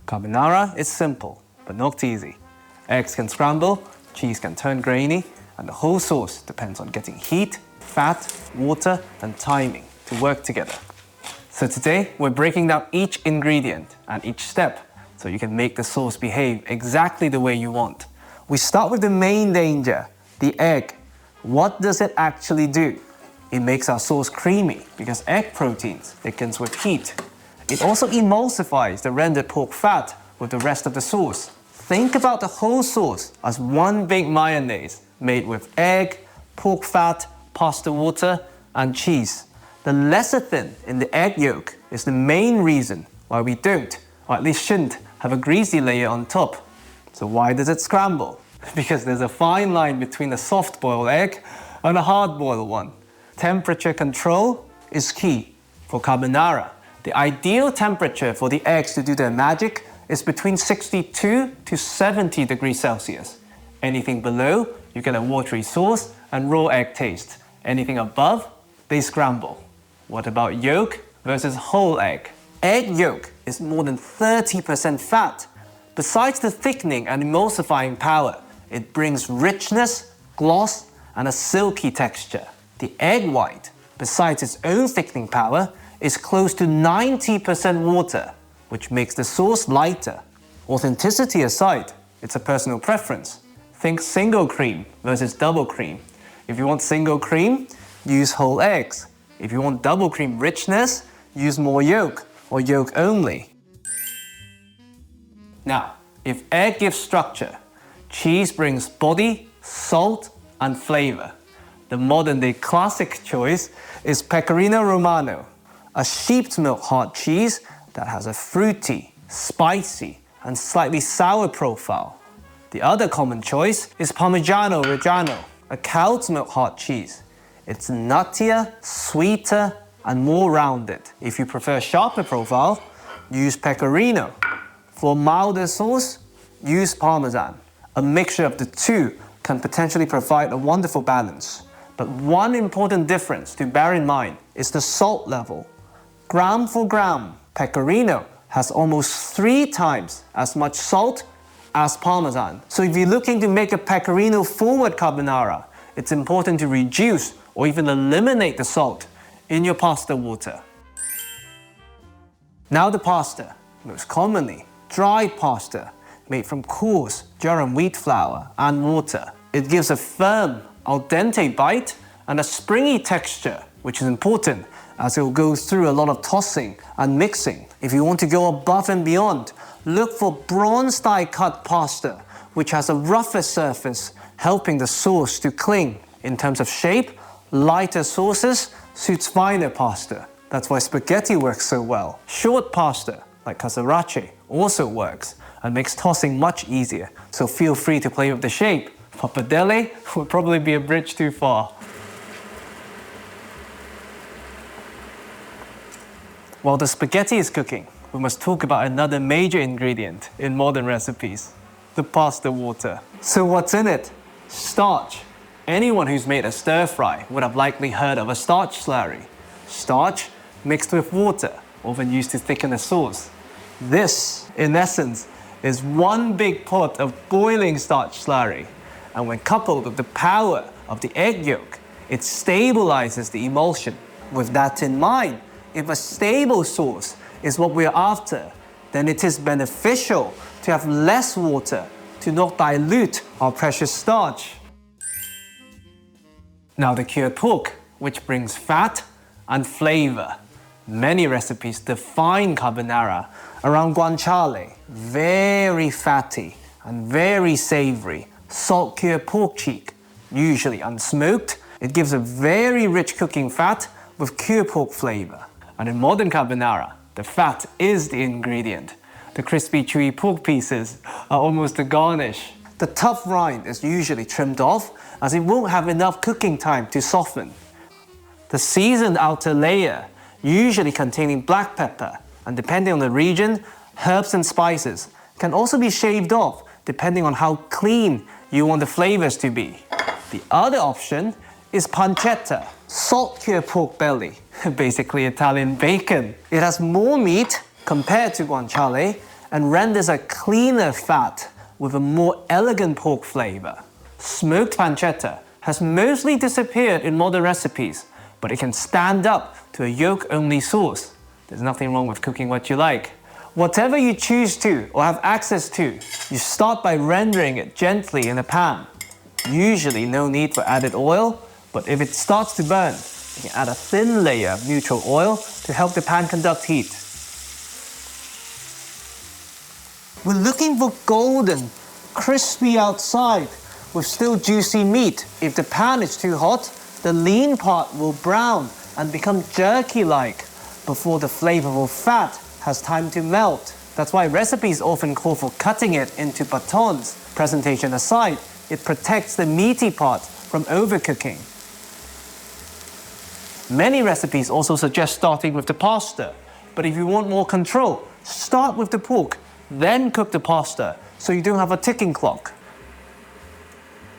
Carbonara is simple, but not easy. Eggs can scramble, cheese can turn grainy, and the whole sauce depends on getting heat, fat, water, and timing to work together. So today, we're breaking down each ingredient and each step so you can make the sauce behave exactly the way you want. We start with the main danger, the egg. What does it actually do? It makes our sauce creamy because egg proteins thickens with heat. It also emulsifies the rendered pork fat with the rest of the sauce. Think about the whole sauce as one big mayonnaise made with egg, pork fat, pasta water, and cheese. The lecithin in the egg yolk is the main reason why we don't, or at least shouldn't, have a greasy layer on top. So why does it scramble? Because there's a fine line between a soft-boiled egg and a hard-boiled one. Temperature control is key. For carbonara, the ideal temperature for the eggs to do their magic is between 62 to 70 degrees Celsius. Anything below, you get a watery sauce and raw egg taste. Anything above, they scramble. What about yolk versus whole egg? Egg yolk is more than 30% fat. Besides the thickening and emulsifying power, it brings richness, gloss, and a silky texture. The egg white, besides its own thickening power, is close to 90% water, which makes the sauce lighter. Authenticity aside, it's a personal preference. Think single cream versus double cream. If you want single cream, use whole eggs. If you want double cream richness, use more yolk or yolk only. Now, if egg gives structure, cheese brings body, salt, and flavor. The modern-day classic choice is Pecorino Romano, a sheep's milk hard cheese that has a fruity, spicy, and slightly sour profile. The other common choice is Parmigiano Reggiano, a cow's milk hard cheese. It's nuttier, sweeter, and more rounded. If you prefer a sharper profile, use Pecorino. For milder sauce, use Parmesan. A mixture of the two can potentially provide a wonderful balance. But one important difference to bear in mind is the salt level. Gram for gram, Pecorino has almost 3 times as much salt as Parmesan. So if you're looking to make a Pecorino forward carbonara, it's important to reduce or even eliminate the salt in your pasta water. Now the pasta, most commonly dry pasta, made from coarse durum wheat flour and water. It gives a firm, al dente bite and a springy texture, which is important as it will go through a lot of tossing and mixing. If you want to go above and beyond, look for bronze die cut pasta, which has a rougher surface, helping the sauce to cling. In terms of shape, lighter sauces suits finer pasta. That's why spaghetti works so well. Short pasta, like casarache, also works and makes tossing much easier, so feel free to play with the shape. Pappardelle would probably be a bridge too far. While the spaghetti is cooking, we must talk about another major ingredient in modern recipes, the pasta water. So what's in it? Starch. Anyone who's made a stir fry would have likely heard of a starch slurry. Starch mixed with water, often used to thicken a sauce. This, in essence, is one big pot of boiling starch slurry. And when coupled with the power of the egg yolk, it stabilizes the emulsion. With that in mind, if a stable sauce is what we're after, then it is beneficial to have less water to not dilute our precious starch. Now the cured pork, which brings fat and flavor. Many recipes define carbonara around guanciale, very fatty and very savory, salt-cured pork cheek, usually unsmoked. It gives a very rich cooking fat with cured pork flavor. And in modern carbonara, the fat is the ingredient. The crispy, chewy pork pieces are almost a garnish. The tough rind is usually trimmed off as it won't have enough cooking time to soften. The seasoned outer layer, usually containing black pepper, and depending on the region, herbs and spices, can also be shaved off depending on how clean you want the flavors to be. The other option is pancetta, salt-cured pork belly, basically Italian bacon. It has more meat compared to guanciale and renders a cleaner fat with a more elegant pork flavor. Smoked pancetta has mostly disappeared in modern recipes, but it can stand up to a yolk-only sauce. There's nothing wrong with cooking what you like. Whatever you choose to or have access to, you start by rendering it gently in a pan. Usually no need for added oil, but if it starts to burn, you can add a thin layer of neutral oil to help the pan conduct heat. We're looking for golden, crispy outside with still juicy meat. If the pan is too hot, the lean part will brown and become jerky-like before the flavorful fat has time to melt. That's why recipes often call for cutting it into batons. Presentation aside, it protects the meaty part from overcooking. Many recipes also suggest starting with the pasta, but if you want more control, start with the pork, then cook the pasta so you don't have a ticking clock.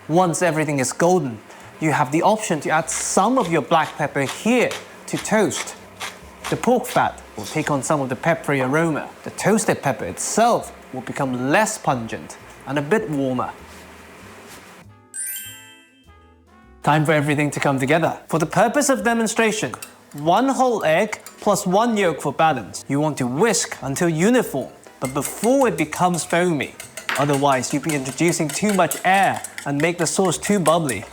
Once everything is golden, you have the option to add some of your black pepper here to toast. The pork fat will take on some of the peppery aroma. The toasted pepper itself will become less pungent and a bit warmer. Time for everything to come together. For the purpose of demonstration, 1 whole egg plus 1 yolk for balance. You want to whisk until uniform, but before it becomes foamy. Otherwise, you'll be introducing too much air and make the sauce too bubbly.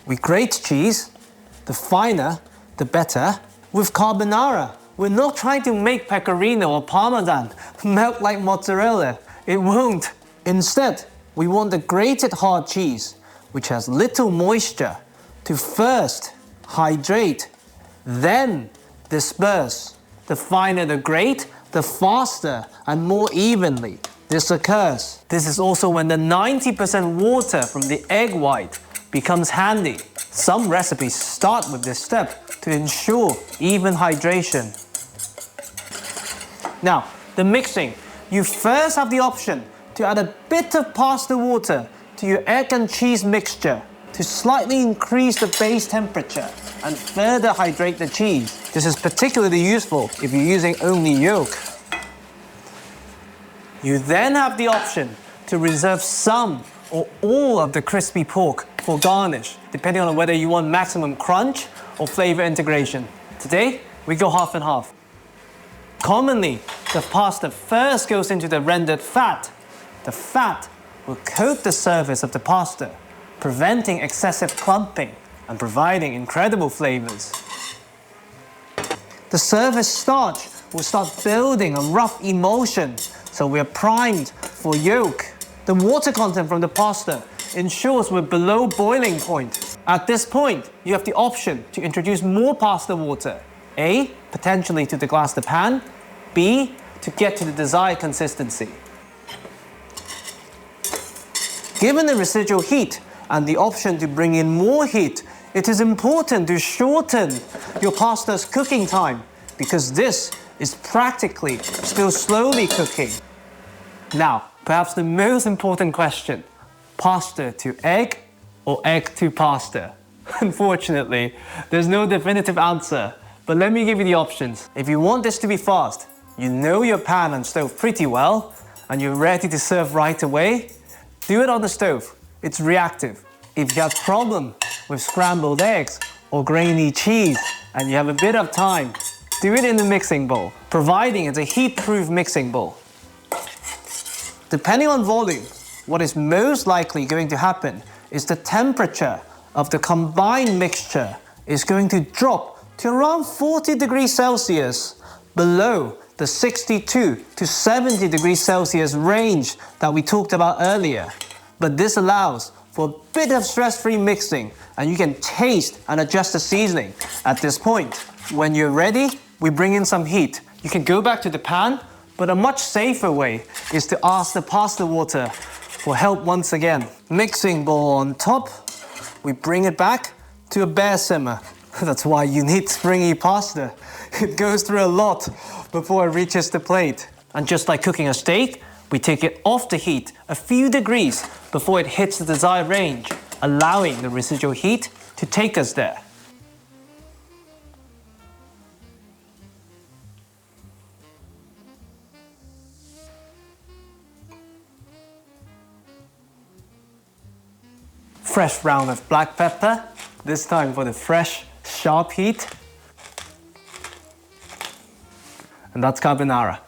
We grate cheese. The finer, the better. With carbonara, we're not trying to make Pecorino or Parmesan melt like mozzarella. It won't. Instead, we want the grated hard cheese, which has little moisture, to first hydrate, then disperse. The finer the grate, the faster and more evenly this occurs. This is also when the 90% water from the egg white becomes handy. Some recipes start with this step to ensure even hydration. Now, the mixing. You first have the option to add a bit of pasta water to your egg and cheese mixture to slightly increase the base temperature and further hydrate the cheese. This is particularly useful if you're using only yolk. You then have the option to reserve some or all of the crispy pork for garnish, depending on whether you want maximum crunch or flavor integration. Today, we go half and half. Commonly, the pasta first goes into the rendered fat. The fat will coat the surface of the pasta, preventing excessive clumping and providing incredible flavors. The surface starch will start building a rough emulsion, so we are primed for yolk. The water content from the pasta ensures we're below boiling point. At this point, you have the option to introduce more pasta water. A, potentially to deglass the pan. B, to get to the desired consistency. Given the residual heat and the option to bring in more heat, it is important to shorten your pasta's cooking time because this is practically still slowly cooking. Now, perhaps the most important question, pasta to egg or egg to pasta? Unfortunately, there's no definitive answer, but let me give you the options. If you want this to be fast, you know your pan and stove pretty well, and you're ready to serve right away, do it on the stove. It's reactive. If you have a problem with scrambled eggs or grainy cheese, and you have a bit of time, do it in the mixing bowl, providing it's a heat-proof mixing bowl. Depending on volume, what is most likely going to happen is the temperature of the combined mixture is going to drop to around 40 degrees Celsius, below the 62 to 70 degrees Celsius range that we talked about earlier. But this allows for a bit of stress-free mixing, and you can taste and adjust the seasoning at this point. When you're ready, we bring in some heat. You can go back to the pan, but a much safer way is to ask the pasta water for help once again. Mixing bowl on top, we bring it back to a bare simmer. That's why you need springy pasta. It goes through a lot before it reaches the plate. And just like cooking a steak, we take it off the heat a few degrees before it hits the desired range, allowing the residual heat to take us there. fresh round of black pepper, this time for the fresh, sharp heat. And that's carbonara.